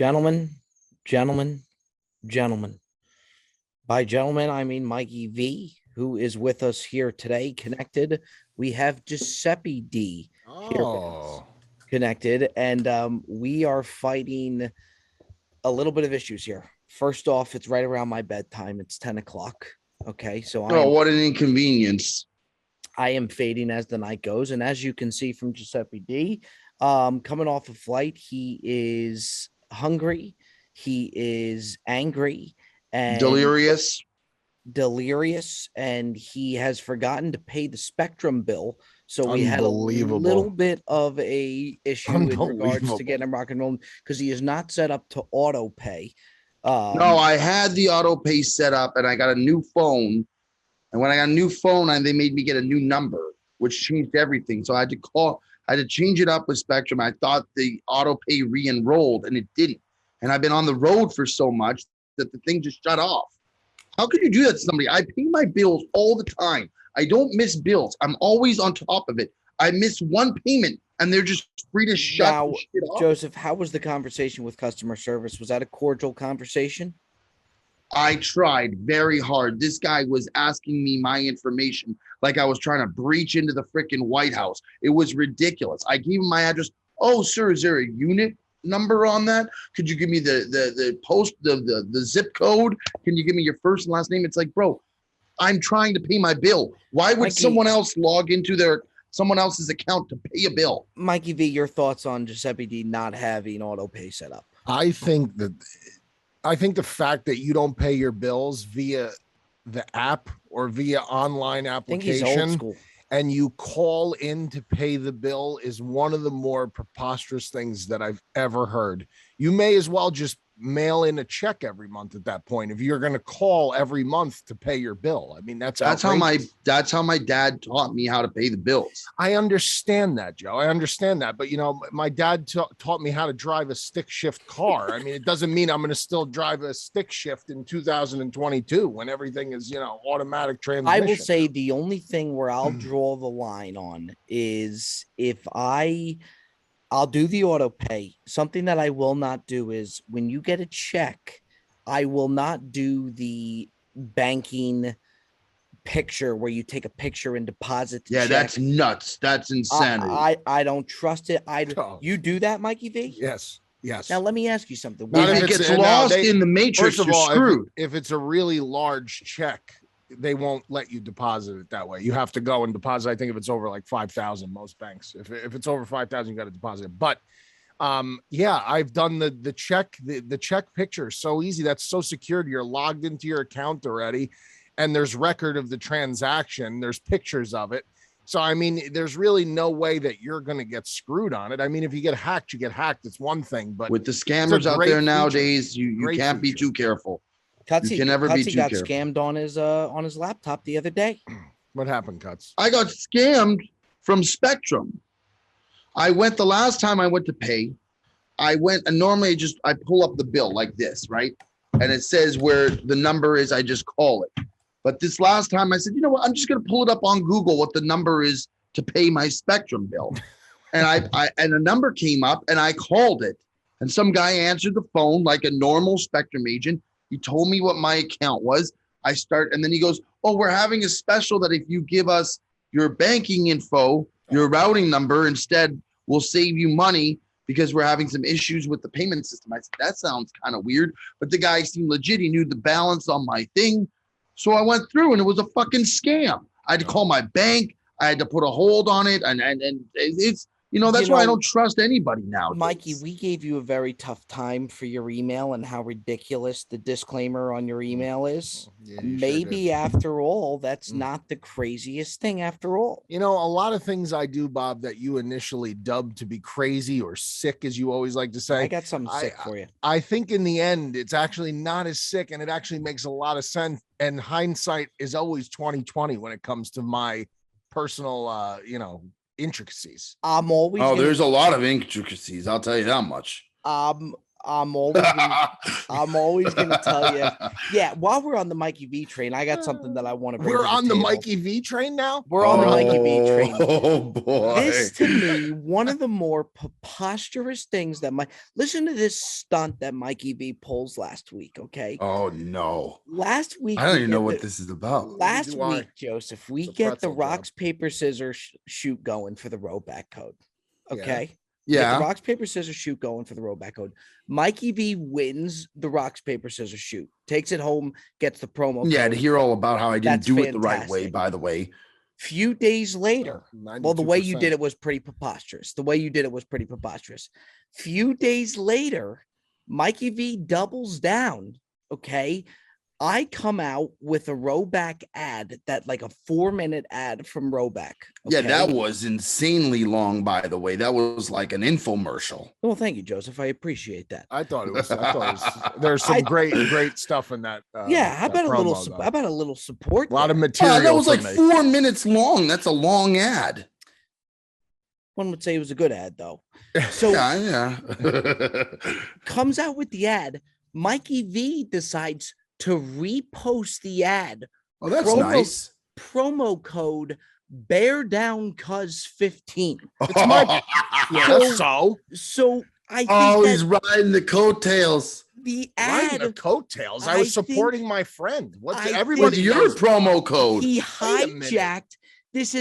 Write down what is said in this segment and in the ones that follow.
Gentlemen, gentlemen, gentlemen. By gentlemen, I mean Mikey V, who is with us here today, connected. We have Giuseppe D here with us, connected, and we are fighting a little bit of issues here. First off, it's right around my bedtime. It's 10 o'clock. Okay, so what an inconvenience. I am fading as the night goes, and as you can see from Giuseppe D, coming off a flight, he is hungry, he is angry, and delirious, and he has forgotten to pay the Spectrum bill. So we had a little bit of a issue in regards to getting him rock and roll because he is not set up to auto pay. No, I had the auto pay set up, and I got a new phone. And when I got a new phone, they made me get a new number, which changed everything. So I had to change it up with Spectrum. I thought the auto pay re-enrolled, and it didn't. And I've been on the road for so much that the thing just shut off. How could you do that to somebody? I pay my bills all the time. I don't miss bills. I'm always on top of it. I miss one payment, and they're just free to shut the shit off. Joseph, how was the conversation with customer service? Was that a cordial conversation? I tried very hard. This guy was asking me my information like I was trying to breach into the freaking White House. It was ridiculous. I gave him my address. Oh, sir, is there a unit number on that? Could you give me the post, the zip code? Can you give me your first and last name? It's like, bro, I'm trying to pay my bill. Why would someone else log into someone else's account to pay a bill? Mikey V, your thoughts on Giuseppe D not having auto pay set up? I think the fact that you don't pay your bills via the app or via online application and you call in to pay the bill is one of the more preposterous things that I've ever heard. You may as well just mail in a check every month at that point if you're going to call every month to pay your bill. I mean, that's how my dad taught me how to pay the bills. I understand that, Joe. I understand that, but my dad taught me how to drive a stick shift car. I mean, it doesn't mean I'm going to still drive a stick shift in 2022 when everything is automatic transmission. I will say the only thing where I'll draw the line on is if I'll do the auto pay. Something that I will not do is when you get a check, I will not do the banking picture where you take a picture and deposit the check. That's nuts. That's insanity. I don't trust it. You do that, Mikey V? Yes. Now let me ask you something. If it gets lost in the matrix, you're screwed. If it's a really large check, they won't let you deposit it that way. You have to go and deposit. I think if it's over like 5,000, most banks, if it's over 5,000, you got to deposit it. But I've done the check, the check picture. So easy. That's so secured. You're logged into your account already and there's record of the transaction. There's pictures of it. So, I mean, there's really no way that you're going to get screwed on it. I mean, if you get hacked, you get hacked. It's one thing, but with the scammers out there nowadays, you can't be too careful. Cutsy got scammed on his laptop the other day. What happened, Cuts? I got scammed from Spectrum. The last time I went to pay, and normally I pull up the bill like this, right? And it says where the number is, I just call it. But this last time I said, you know what? I'm just going to pull it up on Google what the number is to pay my Spectrum bill. And and a number came up and I called it. And some guy answered the phone like a normal Spectrum agent. He told me what my account was. And then he goes, oh, we're having a special that if you give us your banking info, your routing number instead, we'll save you money because we're having some issues with the payment system. I said, that sounds kind of weird, but the guy seemed legit. He knew the balance on my thing. So I went through and it was a fucking scam. I had to call my bank. I had to put a hold on it. And it's, that's why I don't trust anybody now. Mikey, we gave you a very tough time for your email and how ridiculous the disclaimer on your email is. Yeah, maybe after all, that's not the craziest thing after all. A lot of things I do, Bob, that you initially dubbed to be crazy or sick, as you always like to say. I got something sick for you. I think in the end, it's actually not as sick and it actually makes a lot of sense. And hindsight is always 20/20 when it comes to my personal, intricacies. I'm always there's a lot of intricacies, I'll tell you that much. I'm always gonna tell you. Yeah, while we're on the Mikey V train, I got something that I want to bring. We're on the Mikey V train now. We're on the Mikey V train. Oh boy! This to me, one of the more preposterous things that listen to this stunt that Mikey V pulls last week. Okay. Oh no! Last week, I don't even know what this is about. Last week, Joseph, we get the rocks, paper, scissors shoot going for the Roback code. Okay. Yeah. Get the rocks, paper, scissors shoot going for the Roback code. Mikey V wins the rocks, paper, scissors shoot, takes it home, gets the promo. Yeah, code. to hear all about how I didn't That's do it the fantastic. right way, by the way. Few days later, well, the way you 92%. did it was pretty preposterous. Few days later, Mikey V doubles down. Okay. I come out with a Roback ad, that like a 4-minute ad from Roback. Okay? Yeah, that was insanely long, by the way. That was like an infomercial. Well, thank you, Joseph. I appreciate that. I thought it was. There's some great stuff in that. Yeah, how about a little support? A lot of material. That was like 4 minutes long. That's a long ad. One would say it was a good ad, though. So yeah. Comes out with the ad. Mikey V decides to repost the ad. Oh, that's nice. Promo code bear down cuz 15. It's my so I think he's riding the coattails. The ad the coattails. I was supporting my friend. What's your promo code? He hijacked. It's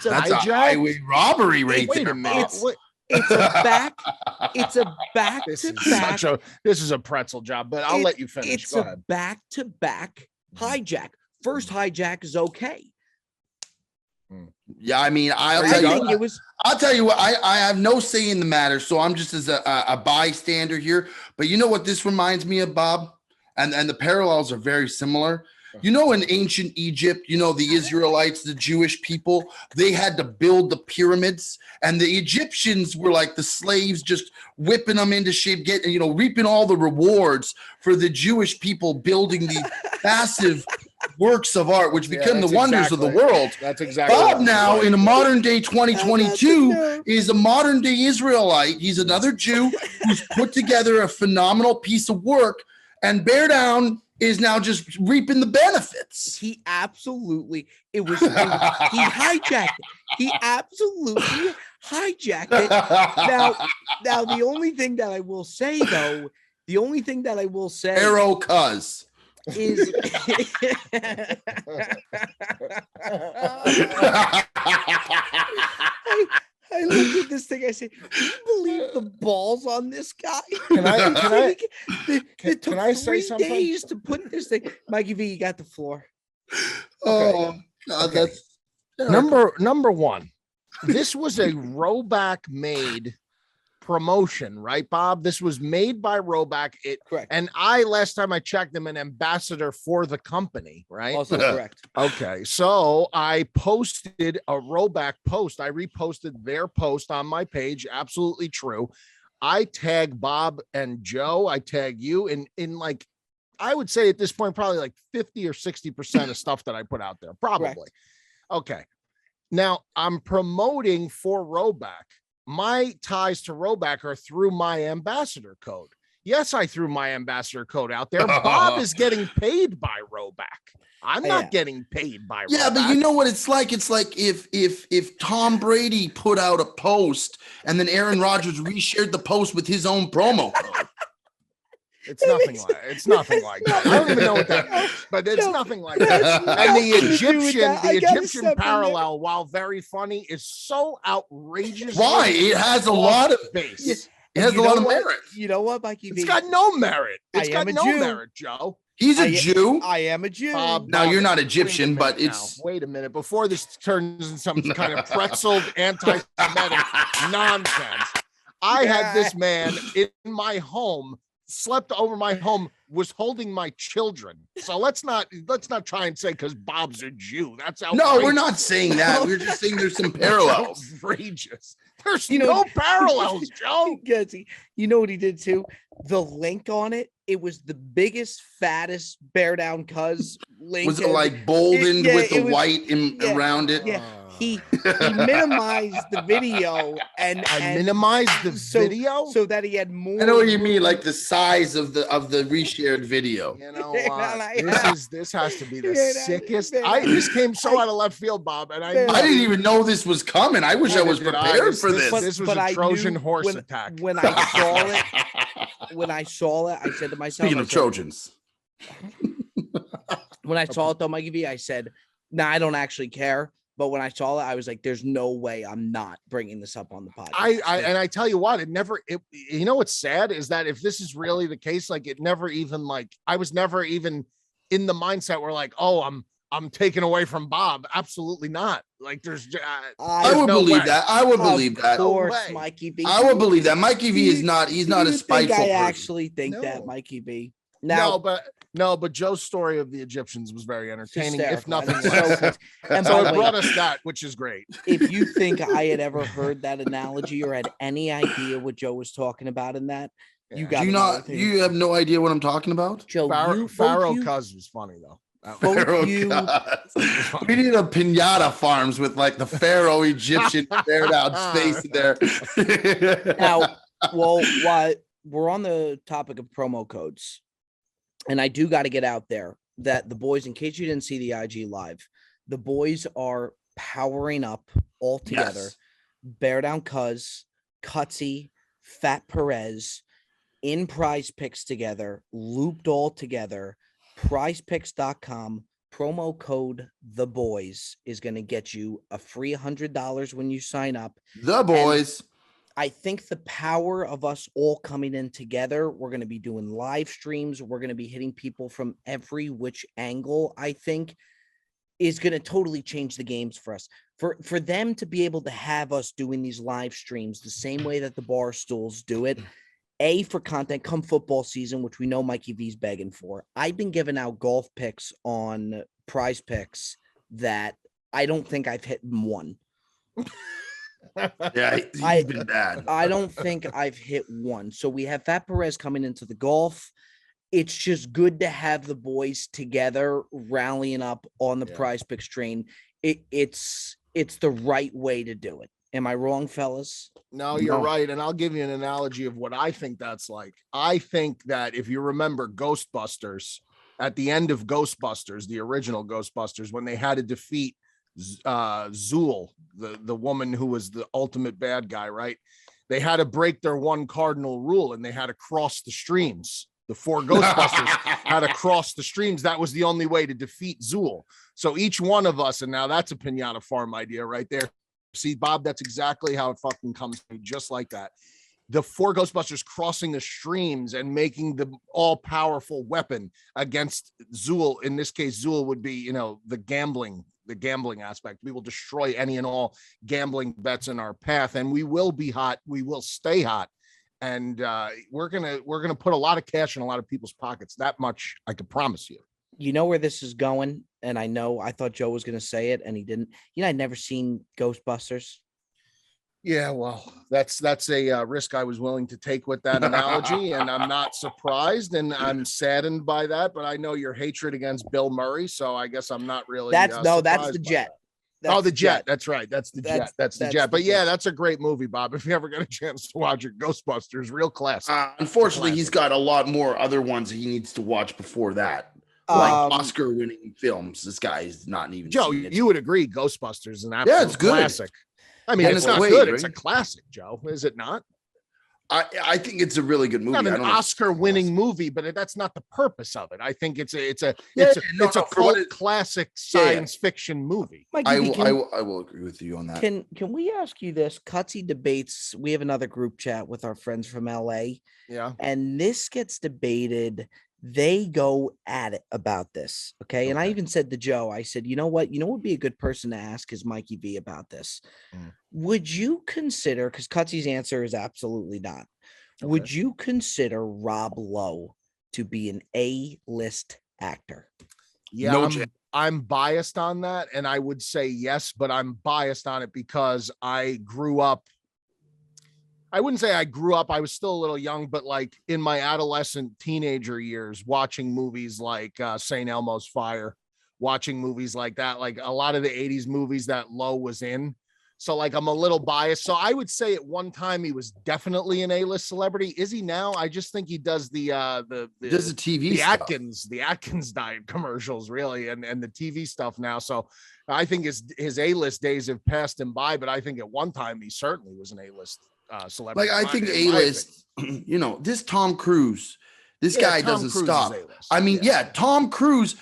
a highway robbery right there. It's a back to back. This is a pretzel job, but I'll let you finish. It's a back to back hijack. First hijack is okay. Yeah, I mean, I'll tell you what, I have no say in the matter, so I'm just as a bystander here. But you know what this reminds me of, Bob? And the parallels are very similar. You know, in ancient Egypt, you know, the Israelites, the Jewish people, they had to build the pyramids, and the Egyptians were like the slaves, just whipping them into shape, reaping all the rewards for the Jewish people building these massive works of art, which become the wonders of the world. That's exactly. Bob now, in a modern day 2022, is a modern day Israelite. He's another Jew who's put together a phenomenal piece of work, and Bear Down is now just reaping the benefits. He absolutely, he hijacked it. He absolutely hijacked it. Now, the only thing that I will say, though, Pharaoh cuz. Is I looked at this thing. I said, "Do you believe the balls on this guy?" Can I say something? 3 days to put this thing. Mikey V, you got the floor. Oh, God, that's number one. This was a Roback made promotion, right, Bob? This was made by Roback. Correct. And last time I checked, I'm an ambassador for the company, right? Also correct. Okay. So I posted a Roback post. I reposted their post on my page. Absolutely true. I tag Bob and Joe. I tag you in like, I would say at this point, probably like 50 or 60% of stuff that I put out there. Probably. Correct. Okay. Now I'm promoting for Roback. My ties to Roback are through my ambassador code. Yes, I threw my ambassador code out there. Bob is getting paid by Roback. I'm not getting paid by Roback. Yeah, but you know what it's like? It's like if Tom Brady put out a post and then Aaron Rodgers reshared the post with his own promo code. It's nothing like that. I don't even know what that is, but it's nothing like that. And the Egyptian parallel, while very funny, is so outrageous. Why? It has a lot of base. It has a lot of merit. You know what, Mikey V? It's got no merit. It's got no merit, Joe. He's a Jew. I am a Jew. Now, you're not Egyptian, but it's... Wait a minute. Before this turns into some kind of pretzeled anti-Semitic nonsense, I had this man in my home, slept over my home, was holding my children. So let's not try and say because Bob's a Jew. That's outrageous. No, we're not saying that. We're just saying there's some parallels. Outrageous. There's no parallels, Joe. You know what he did too? The link on it, it was the biggest, fattest bear down cuz link. Was it like boldened with the white around it? Yeah. He minimized the video and minimized the video so that he had more. I know what you mean, like the size of the reshared video. You know what? This has to be the sickest. This came so out of left field, Bob, and I didn't even know this was coming. I wish I was prepared for this. This was a Trojan horse attack. When I saw it, I said to myself, speaking of Trojans. When I saw it though, Mikey V, I said, "Nah, I don't actually care." But when I saw it, I was like, "There's no way I'm not bringing this up on the podcast." I tell you what, you know what's sad is that if this is really the case, like it never even I was never even in the mindset where like, oh, I'm taken away from Bob. Absolutely not. Like there's I would believe that. I would believe that. Of course, Mikey V. I would believe that. Mikey V is not. He's not a spiteful person. I actually think that Mikey V. Now, but Joe's story of the Egyptians was very entertaining, if nothing less. And so it brought us that, which is great. If you think I had ever heard that analogy or had any idea what Joe was talking about in that, you got you have no idea what I'm talking about? Joe, Pharaoh Cuz was funny though. Pharaoh we need a pinata farms with like the Pharaoh Egyptian bared out space there. Now, while we're on the topic of promo codes, and I do got to get out there that the boys, in case you didn't see the IG live, the boys are powering up all together. Yes. Bear Down Cuz, Cutsy, Fat Perez, in PrizePicks together, looped all together. PrizePicks.com, promo code The Boys is going to get you a free $100 when you sign up. The Boys. And I think the power of us all coming in together, we're going to be doing live streams. We're going to be hitting people from every which angle, I think, is going to totally change the games for us. For them to be able to have us doing these live streams the same way that the bar stools do it, for content come football season, which we know Mikey V's begging for. I've been giving out golf picks on PrizePicks that I don't think I've hit one. Yeah, he's been bad. I don't think I've hit one. So we have Fat Perez coming into the golf. It's just good to have the boys together rallying up on the PrizePicks train. It's the right way to do it. Am I wrong, fellas? No, you're right. And I'll give you an analogy of what I think that's like. I think that if you remember Ghostbusters, at the end of Ghostbusters, the original Ghostbusters, when they had to defeat Zool, the woman who was the ultimate bad guy, right? They had to break their one cardinal rule and they had to cross the streams. The 4 Ghostbusters had to cross the streams. That was the only way to defeat Zool. So each one of us, and now that's a pinata farm idea right there. See, Bob, that's exactly how it fucking comes to me, just like that. The 4 Ghostbusters crossing the streams and making the all-powerful weapon against Zool. In this case, Zool would be, the gambling aspect. We will destroy any and all gambling bets in our path, and we will be hot. We will stay hot, and we're gonna put a lot of cash in a lot of people's pockets. That much I can promise you. You know where this is going, and I thought Joe was going to say it, and he didn't. I'd never seen Ghostbusters. Yeah, well, that's a risk I was willing to take with that analogy, and I'm not surprised, and I'm saddened by that. But I know your hatred against Bill Murray, so I guess I'm not really. That's the Jet. The Jet. That's right. That's the Jet. That's the Jet. But yeah, that's a great movie, Bob. If you ever get a chance to watch it, Ghostbusters, real classic. Unfortunately, he's got a lot more other ones he needs to watch before that. Like Oscar-winning films. This guy is not even. Joe, you would agree Ghostbusters is an absolute it's good. Classic. I mean, it's not good. Right? It's a classic, Joe. Is it not? I think it's a really good movie. Not an Oscar-winning movie, but that's not the purpose of it. I think it's a cult classic science fiction movie. I will agree with you on that. Can we ask you this? Cutsy debates. We have another group chat with our friends from LA. Yeah, and this gets debated. They go at it about this. Okay. And I even said to Joe, I said, you know what would be a good person to ask is Mikey V about this. Would you consider, because Cutsy's answer is absolutely not. Would you consider Rob Lowe to be an A-list actor? Yeah, I'm biased on that. And I would say yes, but I'm biased on it because I grew up. I wouldn't say I grew up. I was still a little young, but like in my adolescent teenager years, watching movies like St. Elmo's Fire watching movies like that, like a lot of the 80s movies that Lowe was in. So like I'm a little biased. So I would say at one time he was definitely an A-list celebrity. Is he now? I just think he does the TV the stuff. Atkins diet commercials really and the TV stuff now. So I think his A-list days have passed him by, but I think at one time he certainly was an A-list celebrity. Like I think A-list, you know, this Tom Cruise, this guy doesn't stop. I mean, Tom Cruise,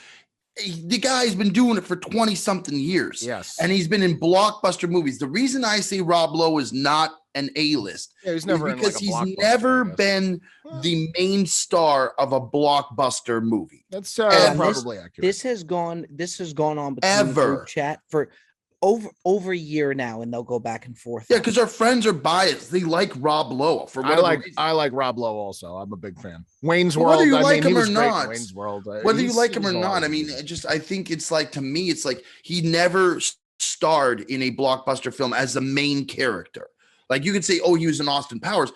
the guy's been doing it for 20 something years. Yes. And he's been in blockbuster movies. The reason I say Rob Lowe is not an A-list he's never because in like he's never been the main star of a blockbuster movie. That's probably accurate. This has gone on between the group chat for over a year now, and they'll go back and forth. Yeah, because our friends are biased. They like Rob Lowe for whatever reason. I like Rob Lowe also. I'm a big fan. Wayne's World. Whether you like him or not, Wayne's World. Whether you like him or not, I mean, I think it's like, to me, it's like he never starred in a blockbuster film as the main character. Like you could say, oh, he was in Austin Powers.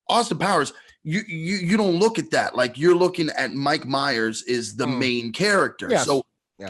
Austin Powers, you don't look at that. Like you're looking at Mike Myers is the main character. Yes. So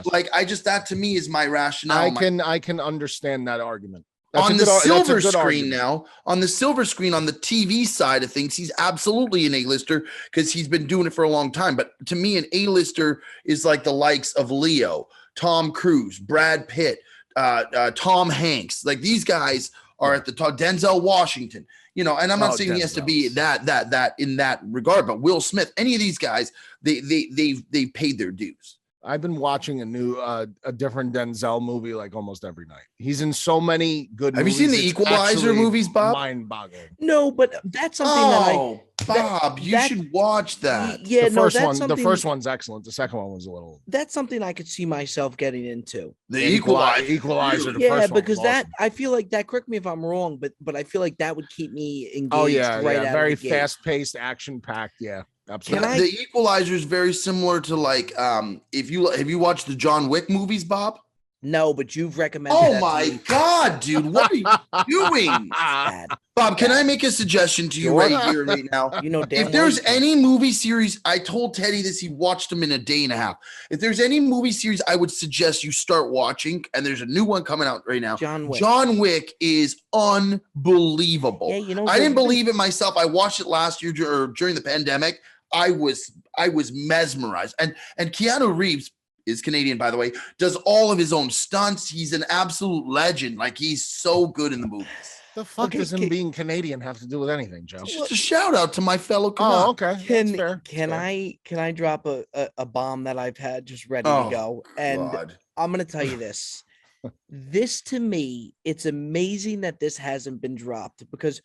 like that to me is my rationale. I can understand that argument. On the silver screen now, on the silver screen, on the TV side of things, he's absolutely an A-lister because he's been doing it for a long time. But to me, an A-lister is like the likes of Leo, Tom Cruise, Brad Pitt, Tom Hanks. Like these guys are at the top. Denzel Washington, you know, and I'm not saying he has to be that in that regard, but Will Smith, any of these guys, they've paid their dues. I've been watching a different Denzel movie like almost every night. He's in so many good movies. Have you seen the Equalizer movies, Bob? Mind-boggling. No, but that's something Bob, you should watch that. Yeah, the first one's excellent. The second one was a little. That's something I could see myself getting into. The Equalizer. The first one because awesome. I feel like that. Correct me if I'm wrong, but I feel like that would keep me engaged. Oh yeah, out very of the fast-paced, action-packed. Yeah, absolutely. The Equalizer is very similar to like have you watched the John Wick movies, Bob? No, but you've recommended. Oh my God, dude, what are you doing? Bob, can I make a suggestion to you right here, right now? You know, if there's any movie series, I told Teddy this, he watched them in a day and a half. If there's any movie series I would suggest you start watching, and there's a new one coming out right now. John Wick is unbelievable. Yeah, you know, I didn't believe it myself. I watched it last year during the pandemic. I was mesmerized. And Keanu Reeves is Canadian, by the way, does all of his own stunts. He's an absolute legend. Like he's so good in the movies. The fuck does him being Canadian have to do with anything, Joe? Just a shout out to my fellow Canadian. Okay. Can I drop a bomb that I've had just ready to go? And God. I'm gonna tell you this. This to me, it's amazing that this hasn't been dropped because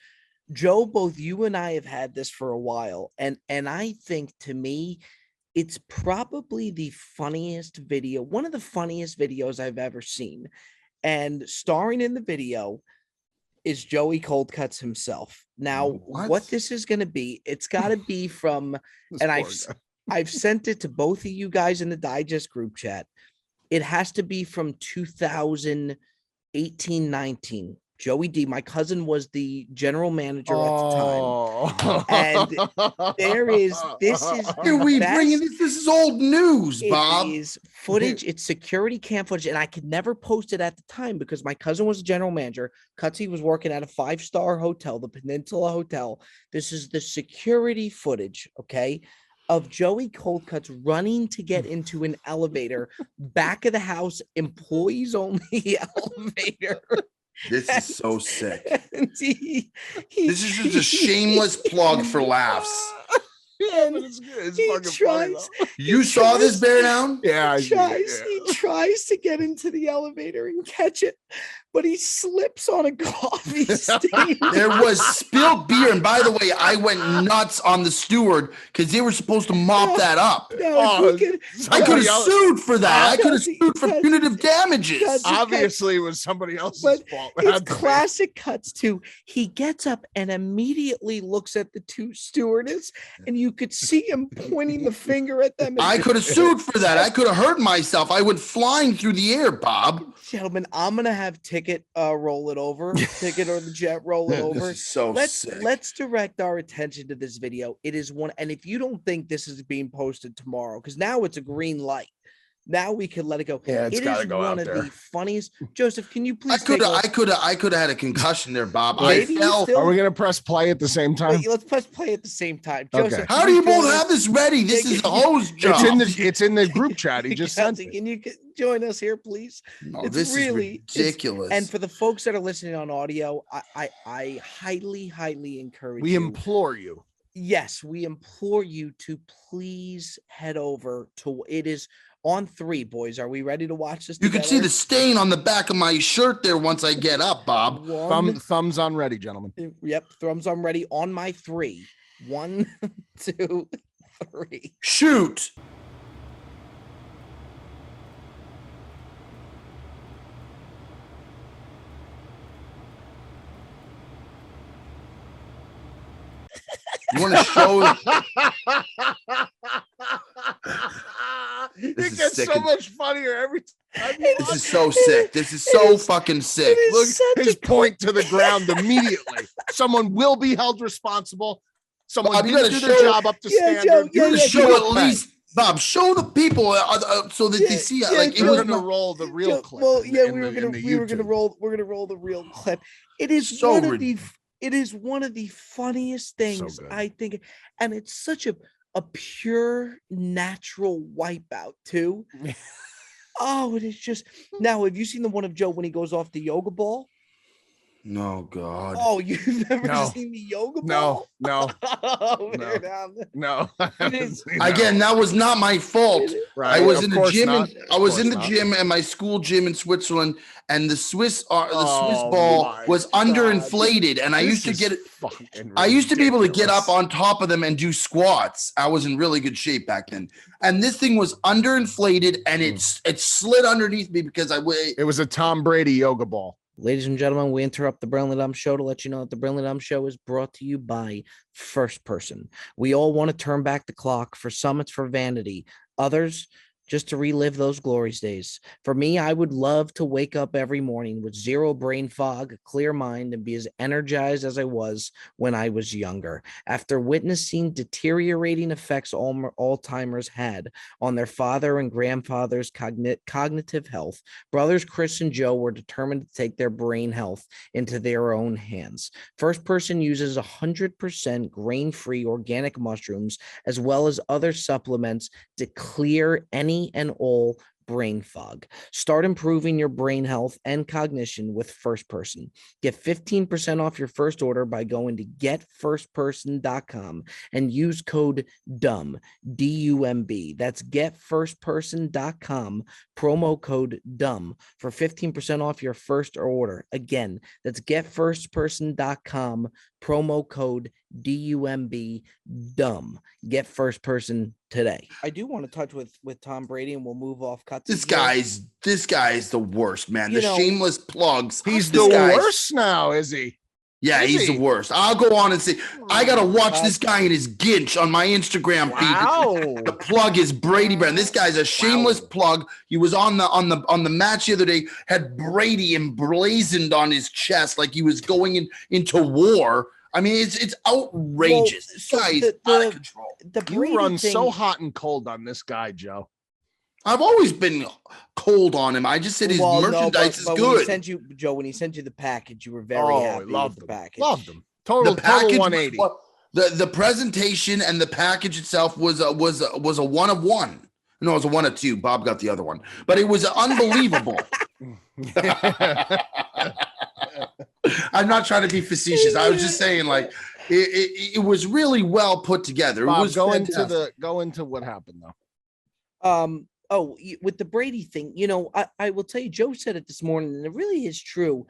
Joe, both you and I have had this for a while, and I think to me, it's probably the funniest video, one of the funniest videos I've ever seen. And starring in the video is Joey Coldcuts himself. Now, what this is going to be, it's got to be from, and I've sent it to both of you guys in the Digest group chat. It has to be from 2018-19. Joey D, my cousin, was the general manager at the time. And this is old news, Bob. It is footage, it's security cam footage, and I could never post it at the time because my cousin was a general manager. Cutsy was working at a 5-star hotel, the Peninsula Hotel. This is the security footage, okay, of Joey Coldcuts running to get into an elevator, back of the house, employees only elevator. This is so sick. This is just a shameless plug for laughs. Yeah, but it's good. It's fucking funny, though. You saw this, Bear Down? Yeah, he tries to get into the elevator and catch it, but he slips on a coffee stain. There was spilled beer, and by the way, I went nuts on the steward because they were supposed to mop that up. I could have sued for that. I could have sued for punitive damages. Obviously, it was somebody else's fault. It's classic cuts to he gets up and immediately looks at the two stewardess, and you could see him pointing the finger at them. I could have sued for that. I could have hurt myself. I went flying through the air, Bob. Gentlemen, I'm gonna have Ticket roll it over. Ticket or the Jet roll it over. This is so sick. Let's direct our attention to this video. It is one, and if you don't think this is being posted tomorrow, because now it's a green light. Now we can let it go. Yeah, it is one of the funniest. Joseph, can you please? I could have had a concussion there, Bob. Maybe I fell. Are we gonna press play at the same time? Wait, let's press play at the same time. Joseph, how do you both have this ready? This is a hose job. It's in the group chat. He just sent it. Can you join us here, please? No, this is ridiculous. And for the folks that are listening on audio, I highly encourage we implore you. Yes, we implore you to please head over to it is on 3, boys. Are we ready to watch this? You can see the stain on the back of my shirt there once I get up, Bob. Thumbs on ready, gentlemen. Yep, thumbs on ready on my 3. 1, 2, 3. Shoot. You want to show? It gets so much funnier every time. This is so sick. This is so fucking sick. Look, his point to the ground immediately. Someone will be held responsible. Someone didn't do their job up to standard. You gotta show at least, Bob. Show the people so that they see. Like we're gonna roll the real clip. Well, we're gonna roll the real clip. It is so It is one of the funniest things, I think, and it's such a pure natural wipeout too. Oh, it is just now. Have you seen the one of Joe when he goes off the yoga ball? No, God. Oh, you've never seen the yoga ball? No. Again, that was not my fault. Right. I was in the gym. I was in the gym at my school gym in Switzerland, and the Swiss ball was underinflated, and I used to get it. I used to be able to get up on top of them and do squats. I was in really good shape back then, and this thing was underinflated, and it slid underneath me because It was a Tom Brady yoga ball. Ladies and gentlemen, we interrupt the Brilliantly Dumb Show to let you know that the Brilliantly Dumb Show is brought to you by First Person. We all want to turn back the clock. For some, it's for vanity. Others, just to relive those glorious days. For me, I would love to wake up every morning with zero brain fog, a clear mind, and be as energized as I was when I was younger. After witnessing deteriorating effects Alzheimer's had on their father and grandfather's cognitive health, brothers Chris and Joe were determined to take their brain health into their own hands. First Person uses 100% grain-free organic mushrooms as well as other supplements to clear any and all brain fog. Start improving your brain health and cognition with First Person. Get 15% off your first order by going to getfirstperson.com and use code DUMB, D-U-M-B. That's getfirstperson.com, promo code DUMB for 15% off your first order. Again, that's getfirstperson.com, promo code D-U-M-B, DUMB. Get First Person today. I do want to touch with Tom Brady, and we'll move off cuts. This guy is the worst, man. The shameless plugs. He's the worst now, is he? Yeah, he's the worst. I'll go on and say, I got to watch this guy in his ginch on my Instagram feed. Wow. The plug is Brady Brand. This guy's a shameless plug. He was on the match the other day, had Brady emblazoned on his chest like he was going into war. I mean, it's outrageous. This guy is out of control. You run so hot and cold on this guy, Joe. I've always been cold on him. I just said his merchandise is good. When he sent you the package, you were very happy with the package. Loved him. Total 180. The presentation and the package itself was a 1 of 1. No, it was a 1 of 2. Bob got the other one, but it was unbelievable. I'm not trying to be facetious. I was just saying, like, it was really well put together. Bob, it was go into what happened though. With the Brady thing, I will tell you, Joe said it this morning, and it really is true.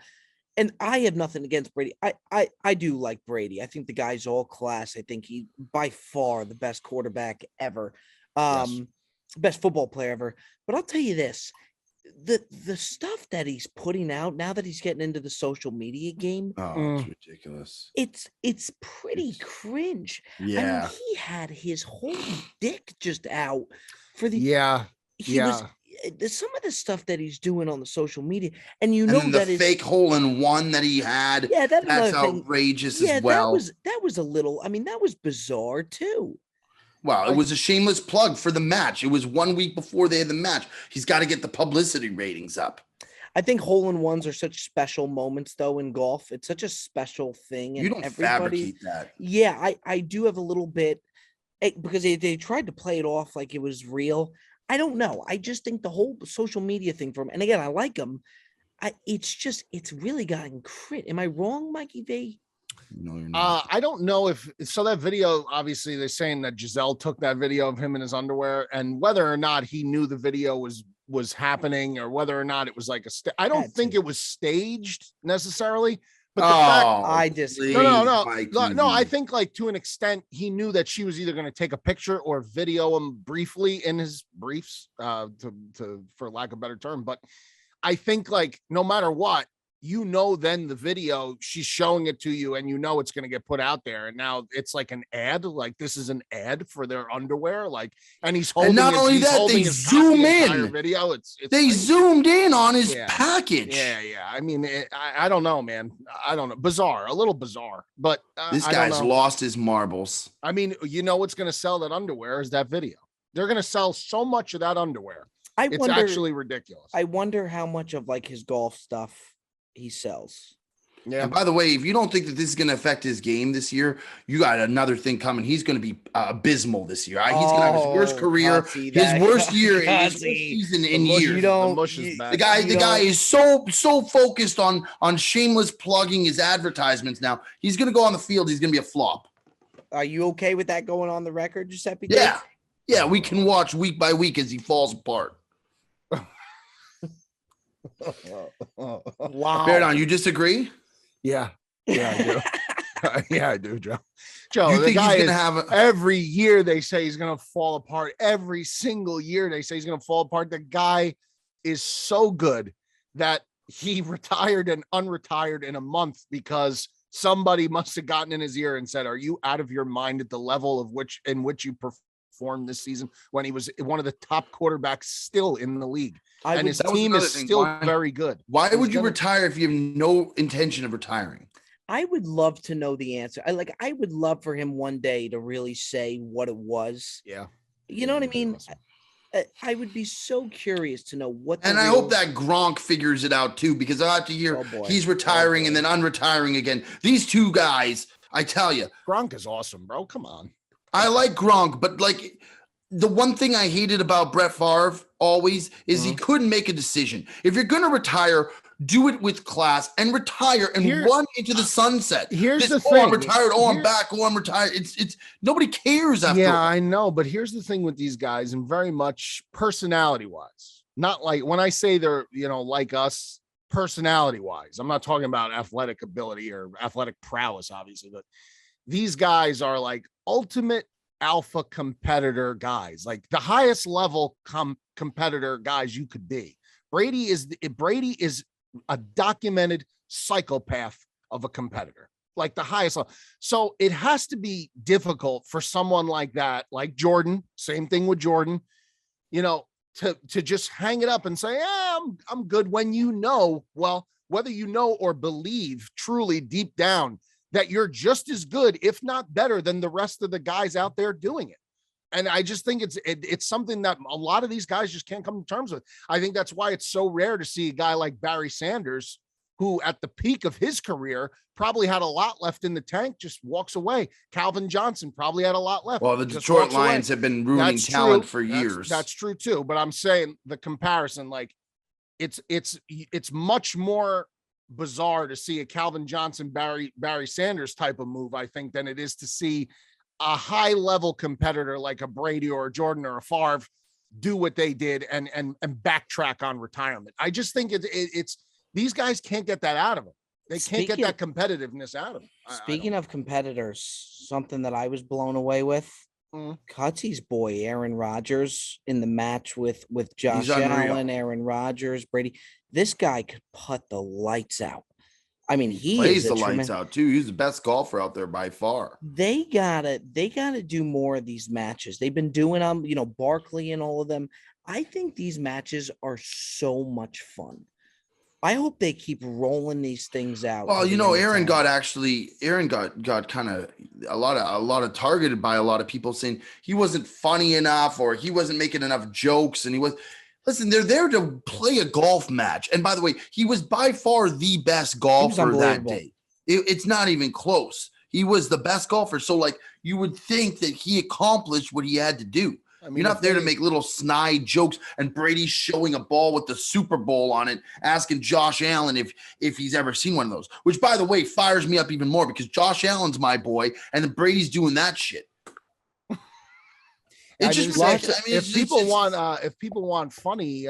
And I have nothing against Brady. I do like Brady. I think the guy's all class. I think he by far the best quarterback ever, best football player ever. But I'll tell you this. The stuff that he's putting out now that he's getting into the social media game, it's ridiculous. It's pretty cringe. Yeah, I mean, he had his whole dick just out for the some of the stuff that he's doing on the social media, and that the fake hole-in-one that he had. Yeah, that's outrageous as well. That was a little. I mean, that was bizarre too. Well, it was a shameless plug for the match. It was 1 week before they had the match. He's got to get the publicity ratings up. I think hole-in-ones are such special moments, though, in golf. It's such a special thing. And You don't fabricate that. Yeah, I do have a little bit, because they tried to play it off like it was real. I don't know. I just think the whole social media thing from, and again, I like them. It's really gotten crit. Am I wrong, Mikey V? No, you're not. I don't know if so. That video, obviously, they're saying that Giselle took that video of him in his underwear, and whether or not he knew the video was happening, or whether or not it was like I don't think it was staged necessarily. But the fact, I disagree. No. I think like to an extent he knew that she was either going to take a picture or video him briefly in his briefs, for lack of a better term. But I think like no matter what, then the video, she's showing it to you and it's going to get put out there. And now it's like an ad, like this is an ad for their underwear. Like, and he's holding, and not only that, they zoom in video. They crazy. Zoomed in on his package. Yeah. I mean, I don't know, man. I don't know. Bizarre, a little bizarre, but this guy's lost his marbles. I mean, what's going to sell that underwear is that video. They're going to sell so much of that underwear. It's actually ridiculous. I wonder how much of like his golf stuff he sells. Yeah. And by the way, if you don't think that this is going to affect his game this year, you got another thing coming. He's going to be abysmal this year. He's going to have his worst career, his worst year, his worst season in years. The guy is so focused on shameless plugging his advertisements. Now he's going to go on the field. He's going to be a flop. Are you okay with that going on the record, Giuseppe? Yeah. Yeah. We can watch week by week as he falls apart. Wow. Baradon, you disagree? Yeah, I do. I do, Joe. Joe, you think he's gonna have every year they say he's gonna fall apart. Every single year they say he's gonna fall apart. The guy is so good that he retired and unretired in a month because somebody must have gotten in his ear and said, "Are you out of your mind at the level in which you performed this season?" When he was one of the top quarterbacks still in the league. And his team is still very good. Why would you retire if you have no intention of retiring? I would love to know the answer. I would love for him one day to really say what it was. Yeah. You know what I mean? Awesome. I would be so curious to know what. And I hope that Gronk figures it out too, because I have to hear he's retiring and then unretiring again. These two guys, I tell you. Gronk is awesome, bro. Come on. I like Gronk, but like the one thing I hated about Brett Favre always is he couldn't make a decision. If you're going to retire, do it with class and retire and run into the sunset. Here's the thing. I'm retired. I'm back. I'm retired. It's nobody cares after. Yeah, I know. But here's the thing with these guys, and very much personality wise, not like when I say they're, like us personality wise, I'm not talking about athletic ability or athletic prowess, obviously, but these guys are like ultimate alpha competitor guys, like the highest level competitor guys you could be. Brady is a documented psychopath of a competitor, like the highest level. So it has to be difficult for someone like that, like Jordan, same thing with Jordan, to just hang it up and say, I'm good, when whether or believe truly deep down that you're just as good, if not better, than the rest of the guys out there doing it. And I just think it's something that a lot of these guys just can't come to terms with. I think that's why it's so rare to see a guy like Barry Sanders, who at the peak of his career probably had a lot left in the tank, just walks away. Calvin Johnson probably had a lot left. Well, the Detroit Lions have been ruining talent for years. That's true too. But I'm saying the comparison, like it's much more bizarre to see a Calvin Johnson, Barry Sanders type of move, I think, than it is to see a high level competitor like a Brady or a Jordan or a Favre do what they did and backtrack on retirement. I just think it's these guys can't get that out of them. They can't get that competitiveness out of them. Speaking of competitors, something that I was blown away with, Cutsy's boy Aaron Rodgers in the match with Josh Allen, Aaron Rodgers, Brady. This guy could putt the lights out. I mean, he plays the lights out too. He's the best golfer out there by far. They gotta do more of these matches. They've been doing them, Barkley and all of them. I think these matches are so much fun. I hope they keep rolling these things out. Well, Aaron got kind of a lot of targeted by a lot of people saying he wasn't funny enough or he wasn't making enough jokes. And listen, they're there to play a golf match. And by the way, he was by far the best golfer that day. It's not even close. He was the best golfer. So like you would think that he accomplished what he had to do. I mean, you're not there to make little snide jokes and Brady showing a ball with the Super Bowl on it, asking Josh Allen if he's ever seen one of those, which, by the way, fires me up even more because Josh Allen's my boy and then Brady's doing that shit. If people want funny,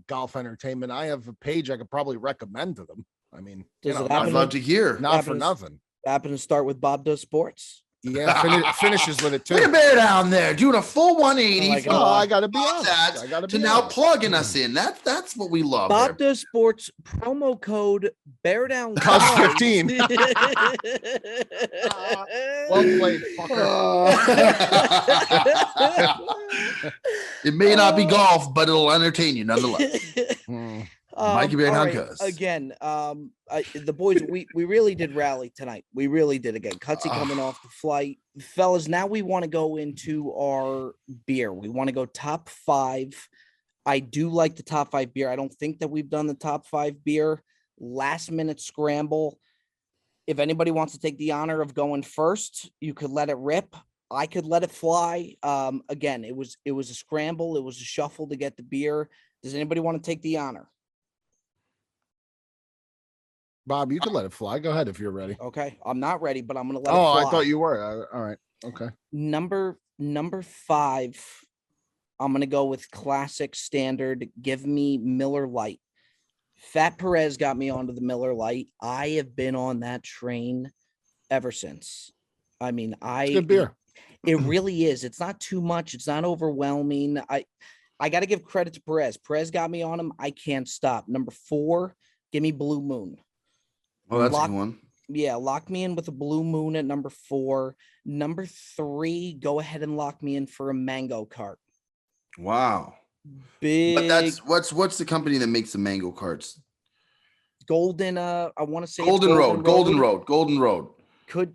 golf entertainment, I have a page I could probably recommend to them. I mean, I'd love to hear. Not for nothing. Happen to start with Bob Does Sports. Yeah, finishes with it too. Look at Bear down there doing a full 180. I gotta be honest. Now plugging us in. That's what we love. Bob Does Sports promo code Bear Down Cuz 15. Well played, fucker. It may not be golf, but it'll entertain you nonetheless. Mikey Bear Down Cuz. Again, the boys, we really did rally tonight. We really did again. Cutsy coming off the flight. Fellas, now we want to go into our beer. We want to go top 5. I do like the top 5 beer. I don't think that we've done the top 5 beer. Last minute scramble. If anybody wants to take the honor of going first, you could let it rip. I could let it fly. Again, it was a scramble. It was a shuffle to get the beer. Does anybody want to take the honor? Bob, you can let it fly. Go ahead if you're ready. Okay. I'm not ready, but I'm going to let it fly. I thought you were. All right. Okay. Number 5, I'm going to go with classic standard. Give me Miller Lite. Fat Perez got me onto the Miller Lite. I have been on that train ever since. I mean, it's good beer. It really is. It's not too much. It's not overwhelming. I got to give credit to Perez. Perez got me on him. I can't stop. Number 4, give me Blue Moon. Oh, that's a good one. Yeah, lock me in with a Blue Moon at number 4. Number 3, go ahead and lock me in for a Mango Cart. Wow. Big. But what's the company that makes the mango carts? Golden. I want to say Golden Road. Could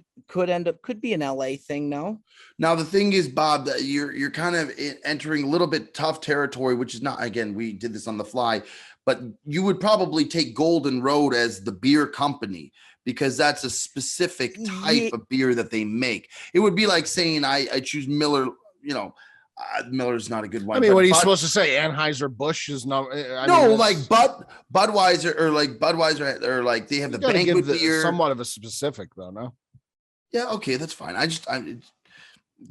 be an LA thing. No. Now the thing is, Bob, that you're kind of entering a little bit tough territory, which is not. Again, we did this on the fly. But you would probably take Golden Road as the beer company because that's a specific type of beer that they make. It would be like saying I choose Miller, Miller's not a good one. I mean, what are you supposed to say? Anheuser-Busch is not. Budweiser or like they have the banquet beer. Somewhat of a specific though, no? Yeah, okay, that's fine.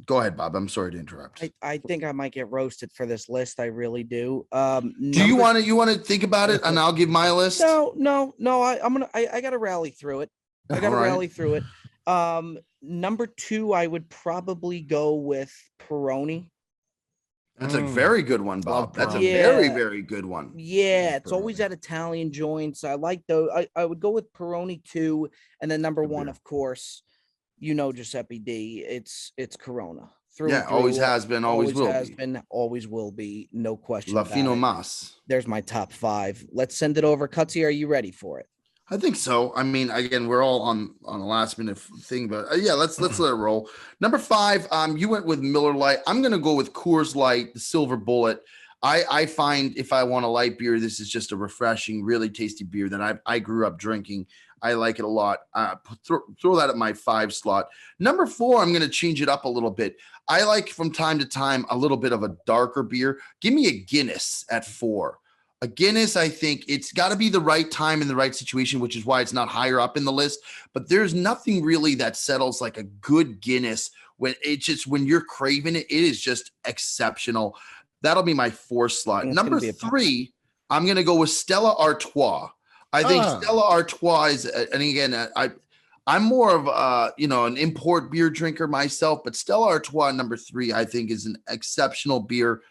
Go ahead, Bob. I'm sorry to interrupt. I think I might get roasted for this list. I really do. Do you want to think about it and I'll give my list? No. I got to rally through it. Rally through it. Number 2, I would probably go with Peroni. That's a very good one, Bob. That's a very, very good one. Yeah, it's always at Italian joints. I like those. I would go with Peroni 2, and then number 1, of course. Giuseppe D. It's Corona. Always has been, always will be. No question. La Fino Mas. There's my top 5. Let's send it over. Cutsy, are you ready for it? I think so. I mean, again, we're all on a last minute thing, but let's let it roll. Number 5, you went with Miller Lite. I'm going to go with Coors Light, the Silver Bullet. I find if I want a light beer, this is just a refreshing, really tasty beer that I grew up drinking. I like it a lot. Throw that at my 5 slot. Number 4, I'm going to change it up a little bit. I like from time to time a little bit of a darker beer. Give me a Guinness at 4. A Guinness, I think it's got to be the right time in the right situation, which is why it's not higher up in the list. But there's nothing really that settles like a good Guinness when you're craving it. It is just exceptional. That'll be my 4 slot. Number 3, I'm going to go with Stella Artois. I think Stella Artois is, and again, I'm more of an import beer drinker myself, but Stella Artois number 3, I think, is an exceptional beer.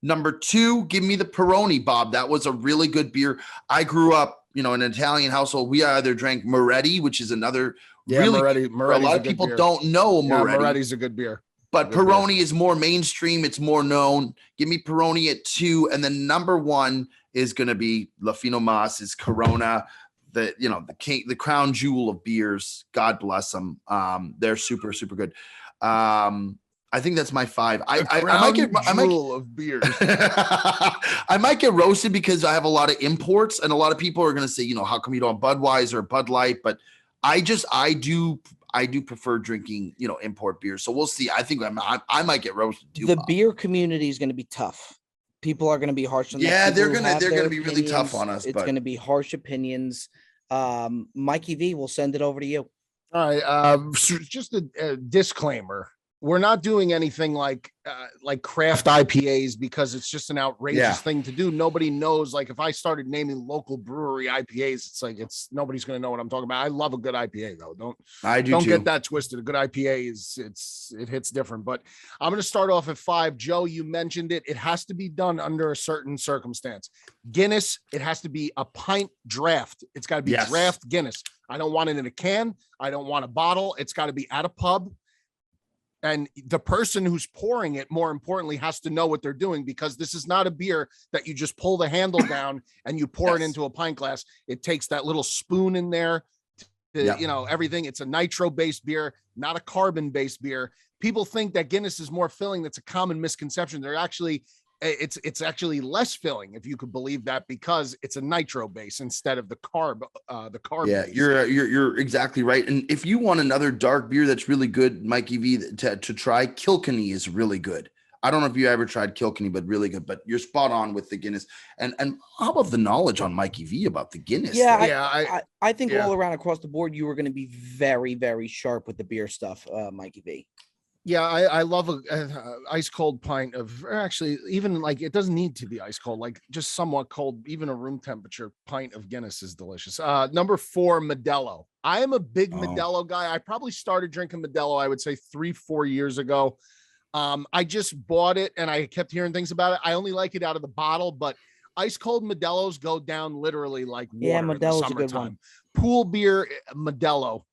Number 2, give me the Peroni, Bob. That was a really good beer. I grew up, in an Italian household. We either drank Moretti, which is another really Moretti's a lot of people don't know Moretti. Moretti's a good beer. But Peroni is more mainstream. It's more known. Give me Peroni at 2. And then number 1, is going to be La Fino Mas, is Corona, the crown jewel of beers. God bless them. They're super, super good. I think that's my 5. I might get jewel of beers. I might get roasted because I have a lot of imports, and a lot of people are going to say, how come you don't Budweiser or Bud Light? But I do prefer drinking, import beer. So we'll see. I think I might get roasted too. The beer community is going to be tough. People are going to be harsh on that. Yeah, they're going to be really tough on us. It's going to be harsh opinions. Mikey V, we'll send it over to you. All right. Just a disclaimer. We're not doing anything like craft IPAs because it's just an outrageous thing to do. Nobody knows. Like if I started naming local brewery IPAs, nobody's going to know what I'm talking about. I love a good IPA though. Don't get that twisted. A good IPA it hits different. But I'm going to start off at 5. Joe, you mentioned it. It has to be done under a certain circumstance. Guinness, it has to be a pint draft. It's got to be draft Guinness. I don't want it in a can. I don't want a bottle. It's got to be at a pub. And the person who's pouring it, more importantly, has to know what they're doing, because this is not a beer that you just pull the handle down and you pour it into a pint glass. It takes that little spoon in there to, everything. It's a nitro-based beer, not a carbon-based beer. People think that Guinness is more filling. That's a common misconception. It's actually less filling, if you could believe that, because it's a nitro base instead of the carb. Yeah, base. You're exactly right. And if you want another dark beer that's really good, Mikey V, to try, Kilkenny is really good. I don't know if you ever tried Kilkenny, but really good. But you're spot on with the Guinness. And how about the knowledge on Mikey V about the Guinness? I think all around across the board, you were going to be very, very sharp with the beer stuff, Mikey V. Yeah, I love a ice cold pint of, actually, even it doesn't need to be ice cold, just somewhat cold, even a room temperature pint of Guinness is delicious. Number 4, Modelo. I am a big Modelo guy. I probably started drinking Modelo, I would say 3-4 years ago. I just bought it and I kept hearing things about it. I only like it out of the bottle, but ice cold Modelos go down literally like water in the summertime. Pool beer, Modelo.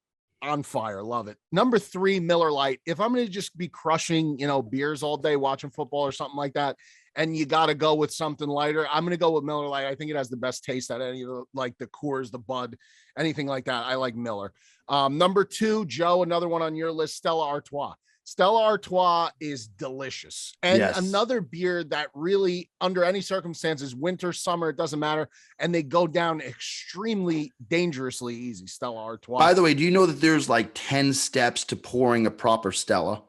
On fire. Love it. Number 3, Miller Lite. If I'm going to just be crushing, beers all day, watching football or something like that, and you got to go with something lighter, I'm going to go with Miller Lite. I think it has the best taste out of any of the Coors, the Bud, anything like that. I like Miller. Number 2, Joe, another one on your list, Stella Artois. Stella Artois is delicious. And another beer that really, under any circumstances, winter, summer, it doesn't matter. And they go down extremely dangerously easy. Stella Artois. By the way, do you know that there's 10 steps to pouring a proper Stella?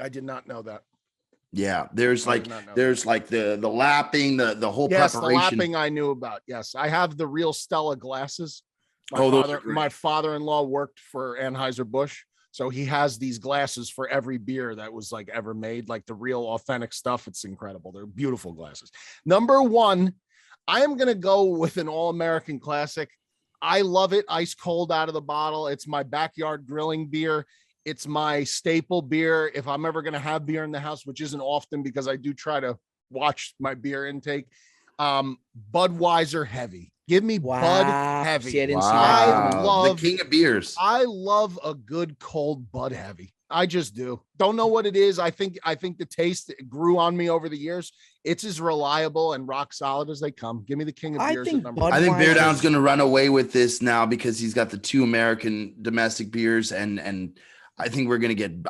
I did not know that. Yeah, there's the lapping, the whole preparation. The lapping I knew about. Yes, I have the real Stella glasses. My father-in-law worked for Anheuser-Busch. So he has these glasses for every beer that was ever made, the real authentic stuff. It's incredible. They're beautiful glasses. Number 1, I am going to go with an all-American classic. I love it. Ice cold out of the bottle. It's my backyard grilling beer. It's my staple beer. If I'm ever going to have beer in the house, which isn't often because I do try to watch my beer intake, Budweiser Heavy. Give me Bud Heavy. See, I didn't see that. I love the king of beers. I love a good cold Bud Heavy. I just do. Don't know what it is. I think the taste grew on me over the years. It's as reliable and rock solid as they come. Give me the king of beers. I think Bear Down's going to run away with this now because he's got the 2 American domestic beers, and I think we're gonna get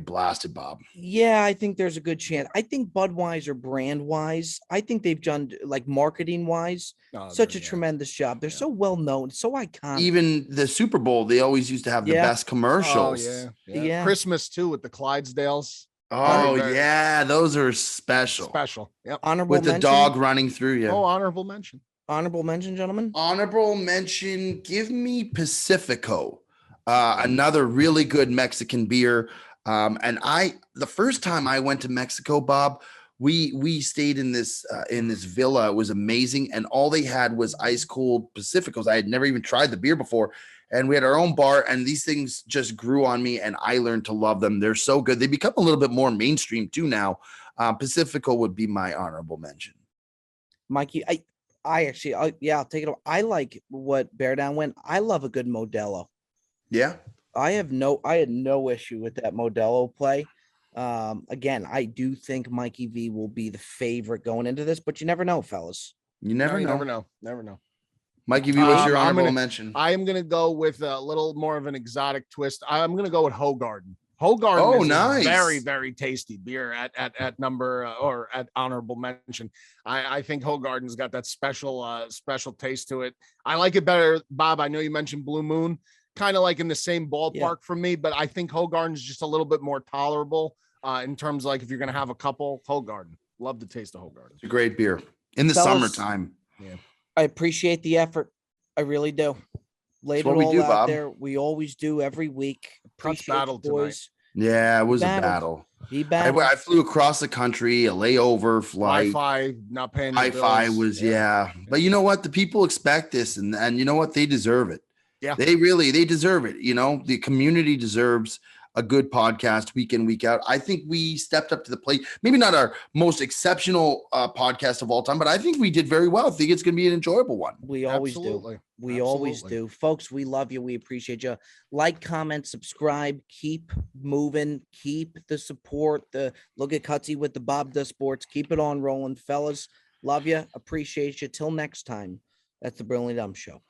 blasted, Bob. Yeah, I think there's a good chance. I think Budweiser brand wise, I think they've done marketing wise such a tremendous job. They're so well known, so iconic. Even the Super Bowl, they always used to have the best commercials. Yeah. Christmas too with the Clydesdales. Oh yeah, those are special. Yep. Honorable with mention? The dog running through you. Oh, honorable mention. Honorable mention, gentlemen. Honorable mention. Give me Pacifico. Another really good Mexican beer. And the first time I went to Mexico, Bob, we stayed in this villa. It was amazing. And all they had was ice cold Pacificos. I had never even tried the beer before. And we had our own bar, and these things just grew on me, and I learned to love them. They're so good. They become a little bit more mainstream too now. Pacifico would be my honorable mention. Mikey, I'll take it. I like what Bear Down went. I love a good Modelo. Yeah, I had no issue with that Modelo play. Again, I do think Mikey V will be the favorite going into this, but you never know, fellas. You never know. Never know. Mikey V, what's your honorable mention? I am going to go with a little more of an exotic twist. I'm going to go with Hoegaarden. Hoegaarden is nice. a very, very tasty beer at number or at honorable mention. I think Hoegaarden's got that special taste to it. I like it better, Bob. I know you mentioned Blue Moon, kind of like in the same ballpark for me, but I think Hoegaarden's just a little bit more tolerable in terms of like if you're going to have a couple. Hoegaarden. Love the taste of Hoegaarden. It's a great beer in the summertime. Yeah. I appreciate the effort. I really do. Laid it all out there. We always do every week. Appreciate battle boys. Yeah, it was a battle. He battled. I flew across the country, a layover flight. Wi-Fi, not paying the Wi-Fi bills. was But you know what? The people expect this, and you know what? They deserve it. Yeah, they deserve it. You know, the community deserves a good podcast week in, week out. I think we stepped up to the plate. Maybe not our most exceptional podcast of all time, but I think we did very well. I think it's going to be an enjoyable one. We always do. We always do. Folks, we love you. We appreciate you. Like, comment, subscribe. Keep moving. Keep the support. The Look at Cutsy with the Bob Does Sports. Keep it on rolling. Fellas, love you. Appreciate you. Till next time. That's the Brilliant Dumb Show.